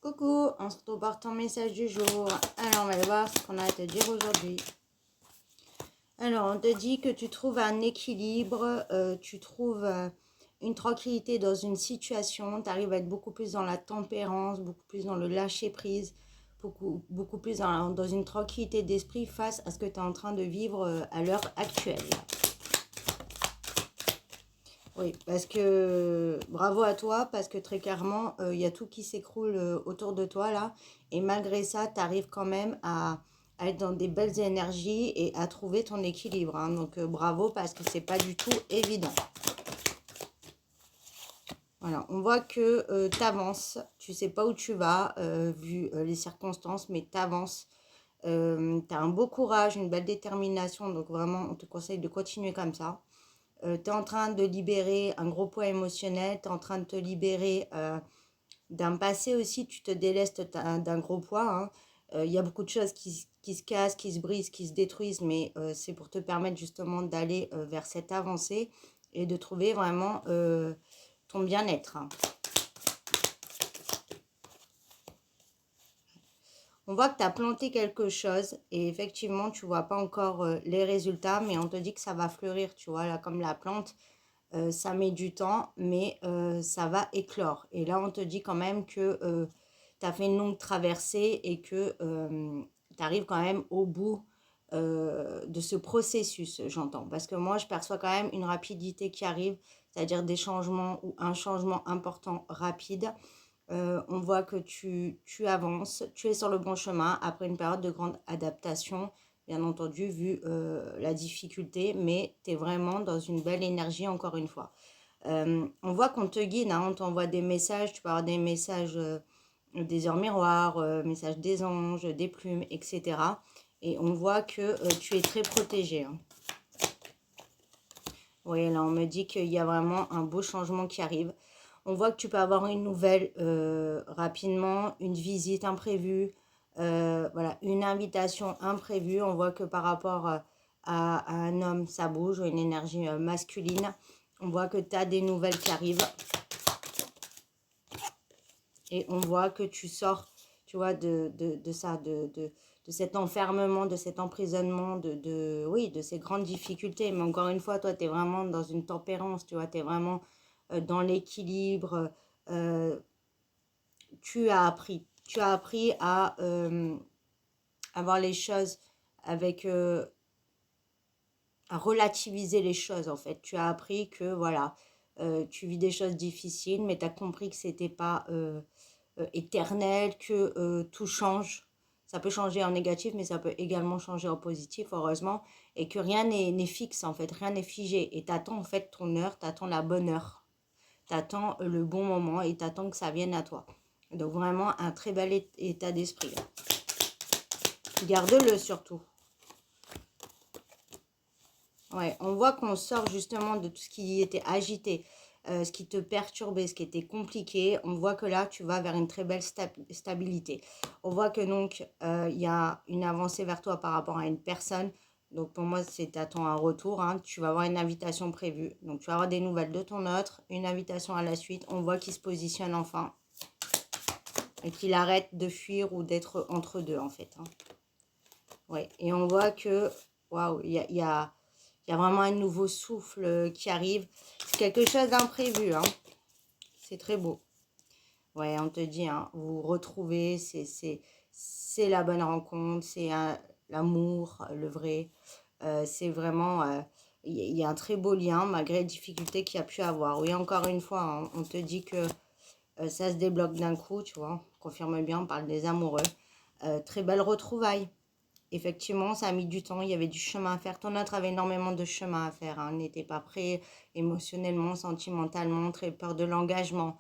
Coucou, on se retrouve pour ton message du jour. Alors, on va aller voir ce qu'on a à te dire aujourd'hui. Alors, on te dit que tu trouves un équilibre, tu trouves une tranquillité dans une situation, tu arrives à être beaucoup plus dans la tempérance, beaucoup plus dans le lâcher-prise, beaucoup plus dans une tranquillité d'esprit face à ce que tu es en train de vivre à l'heure actuelle. Oui, parce que bravo à toi, parce que très clairement, il y a tout qui s'écroule autour de toi là. Et malgré ça, tu arrives quand même à être dans des belles énergies et à trouver ton équilibre, hein. Donc bravo, parce que c'est pas du tout évident. Voilà, on voit que tu avances, tu sais pas où tu vas, vu les circonstances, mais tu avances. Tu as un beau courage, une belle détermination, donc vraiment, on te conseille de continuer comme ça. Tu es en train de libérer un gros poids émotionnel, tu es en train de te libérer d'un passé aussi, tu te délestes d'un gros poids, hein. Y a beaucoup de choses qui se cassent, qui se brisent, qui se détruisent, mais c'est pour te permettre justement d'aller vers cette avancée et de trouver vraiment ton bien-être, hein. On voit que tu as planté quelque chose et effectivement, tu vois pas encore les résultats, mais on te dit que ça va fleurir, tu vois, là, comme la plante. Ça met du temps, mais ça va éclore. Et là, on te dit quand même que tu as fait une longue traversée et que tu arrives quand même au bout de ce processus, j'entends. Parce que moi, je perçois quand même une rapidité qui arrive, c'est-à-dire des changements ou un changement important rapide. On voit que tu avances, tu es sur le bon chemin après une période de grande adaptation, bien entendu, vu la difficulté, mais tu es vraiment dans une belle énergie, encore une fois. On voit qu'on te guide, hein, on t'envoie des messages, tu peux avoir des messages des heures miroirs, messages des anges, des plumes, etc. Et on voit que tu es très protégé, hein. Oui, là, on me dit qu'il y a vraiment un beau changement qui arrive. On voit que tu peux avoir une nouvelle rapidement, une visite imprévue, voilà, une invitation imprévue. On voit que par rapport à un homme, ça bouge, une énergie masculine. On voit que tu as des nouvelles qui arrivent. Et on voit que tu sors, tu vois, de ça, de cet enfermement, de cet emprisonnement, oui, de ces grandes difficultés. Mais encore une fois, toi, tu es vraiment dans une tempérance, tu vois, tu es vraiment dans l'équilibre. euh, tu as appris à voir les choses avec, à relativiser les choses, en fait. Tu as appris que, voilà, tu vis des choses difficiles, mais tu as compris que c'était pas éternel, que tout change. Ça peut changer en négatif, mais ça peut également changer en positif, heureusement. Et que rien n'est fixe, en fait. Rien n'est figé. Et t'attends, en fait, ton heure, t'attends la bonne heure. T'attends le bon moment et t'attends que ça vienne à toi. Donc, vraiment, un très bel état d'esprit. Garde-le, surtout. Ouais, on voit qu'on sort justement de tout ce qui était agité, ce qui te perturbait, ce qui était compliqué. On voit que là, tu vas vers une très belle stabilité. On voit que donc, il y a une avancée vers toi par rapport à une personne. Donc, pour moi, c'est à ton retour, hein. Tu vas avoir une invitation prévue. Donc, tu vas avoir des nouvelles de ton autre, une invitation à la suite. On voit qu'il se positionne enfin et qu'il arrête de fuir ou d'être entre deux, en fait, hein. Ouais, et on voit que, waouh, il y a vraiment un nouveau souffle qui arrive. C'est quelque chose d'imprévu, hein. C'est très beau. Ouais, on te dit, hein, vous vous retrouvez, c'est la bonne rencontre, c'est l'amour, le vrai. C'est vraiment, il y a un très beau lien malgré les difficultés qu'il y a pu avoir. Oui, encore une fois, hein, on te dit que ça se débloque d'un coup, tu vois. Confirme bien, on parle des amoureux. Très belle retrouvaille. Effectivement, ça a mis du temps, il y avait du chemin à faire. Ton autre avait énormément de chemin à faire, hein. N'était pas prêt émotionnellement, sentimentalement, très peur de l'engagement,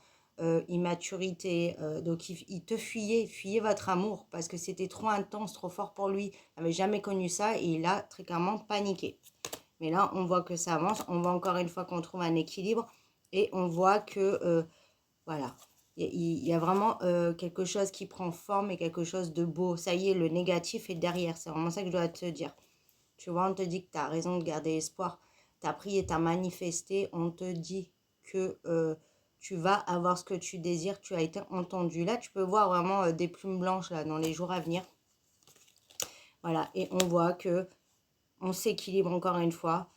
immaturité. Donc, il te fuyait votre amour parce que c'était trop intense, trop fort pour lui. Il n'avait jamais connu ça et il a très clairement paniqué. Mais là, on voit que ça avance. On voit encore une fois qu'on trouve un équilibre et on voit que, voilà, il y a vraiment quelque chose qui prend forme et quelque chose de beau. Ça y est, le négatif est derrière. C'est vraiment ça que je dois te dire. Tu vois, on te dit que tu as raison de garder espoir. Tu as prié, tu as manifesté. On te dit que tu vas avoir ce que tu désires, tu as été entendu. Là, tu peux voir vraiment des plumes blanches là dans les jours à venir. Voilà, et on voit que on s'équilibre encore une fois.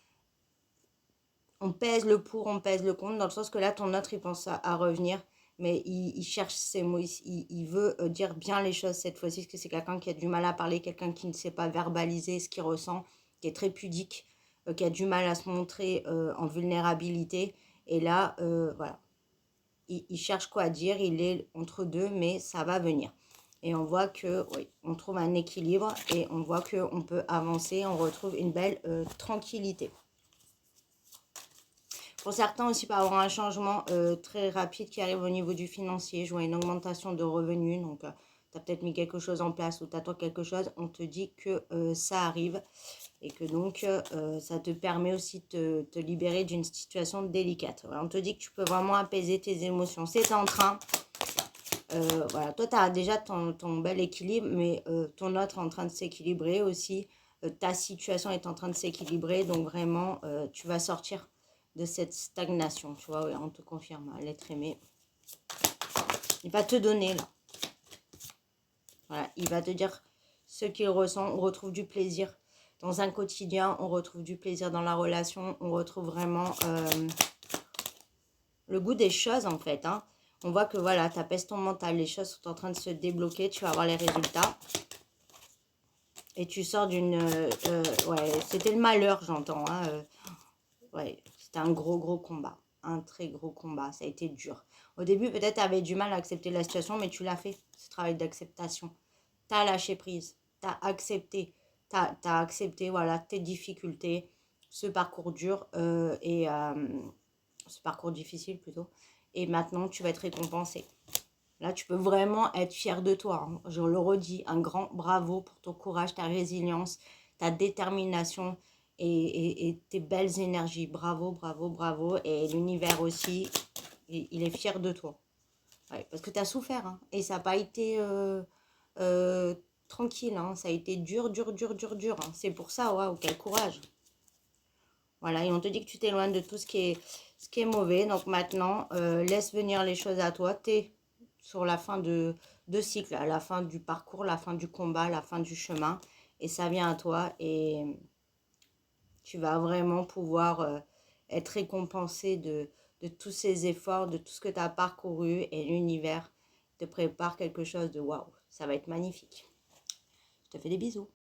On pèse le pour, on pèse le contre, dans le sens que là, ton autre, il pense à revenir, mais il cherche ses mots, il veut dire bien les choses cette fois-ci, parce que c'est quelqu'un qui a du mal à parler, quelqu'un qui ne sait pas verbaliser ce qu'il ressent, qui est très pudique, qui a du mal à se montrer en vulnérabilité. Et là, voilà, il cherche quoi dire, il est entre deux, mais ça va venir. Et on voit que, oui, on trouve un équilibre et on voit qu'on peut avancer, on retrouve une belle tranquillité. Pour certains aussi, il peut y avoir un changement très rapide qui arrive au niveau du financier. Je vois une augmentation de revenus. Donc, tu as peut-être mis quelque chose en place ou tu attends quelque chose. On te dit que ça arrive et que donc, ça te permet aussi de te libérer d'une situation délicate. Voilà, on te dit que tu peux vraiment apaiser tes émotions. C'est en train. Voilà, toi, tu as déjà ton bel équilibre, mais ton autre est en train de s'équilibrer aussi. Ta situation est en train de s'équilibrer. Donc, vraiment, tu vas sortir de cette stagnation, tu vois, ouais, on te confirme, hein, l'être aimé. Il va te donner, là. Voilà, il va te dire ce qu'il ressent. On retrouve du plaisir dans un quotidien, on retrouve du plaisir dans la relation, on retrouve vraiment le goût des choses, en fait, hein. On voit que, voilà, tu apaises ton mental, les choses sont en train de se débloquer, tu vas avoir les résultats. Et tu sors d'une... ouais, c'était le malheur, j'entends, hein, ouais, c'était un gros combat. Un très gros combat. Ça a été dur. Au début, peut-être tu avais du mal à accepter la situation, mais tu l'as fait, ce travail d'acceptation. Tu as lâché prise. Tu as accepté. Tu as accepté, voilà, tes difficultés, ce parcours dur et ce parcours difficile plutôt. Et maintenant, tu vas être récompensé. Là, tu peux vraiment être fier de toi, hein. Je le redis, un grand bravo pour ton courage, ta résilience, ta détermination et tes belles énergies. Bravo, bravo, bravo. Et l'univers aussi, il est fier de toi. Ouais, parce que tu as souffert, hein. Et ça n'a pas été euh, tranquille, hein. Ça a été dur, hein. C'est pour ça, waouh, quel courage. Voilà, et on te dit que tu t'éloignes de tout ce qui est mauvais. Donc maintenant, laisse venir les choses à toi. T'es sur la fin de cycle, à la fin du parcours, la fin du combat, la fin du chemin. Et ça vient à toi et tu vas vraiment pouvoir être récompensé de tous ces efforts, de tout ce que tu as parcouru. Et l'univers te prépare quelque chose de waouh. Ça va être magnifique. Je te fais des bisous.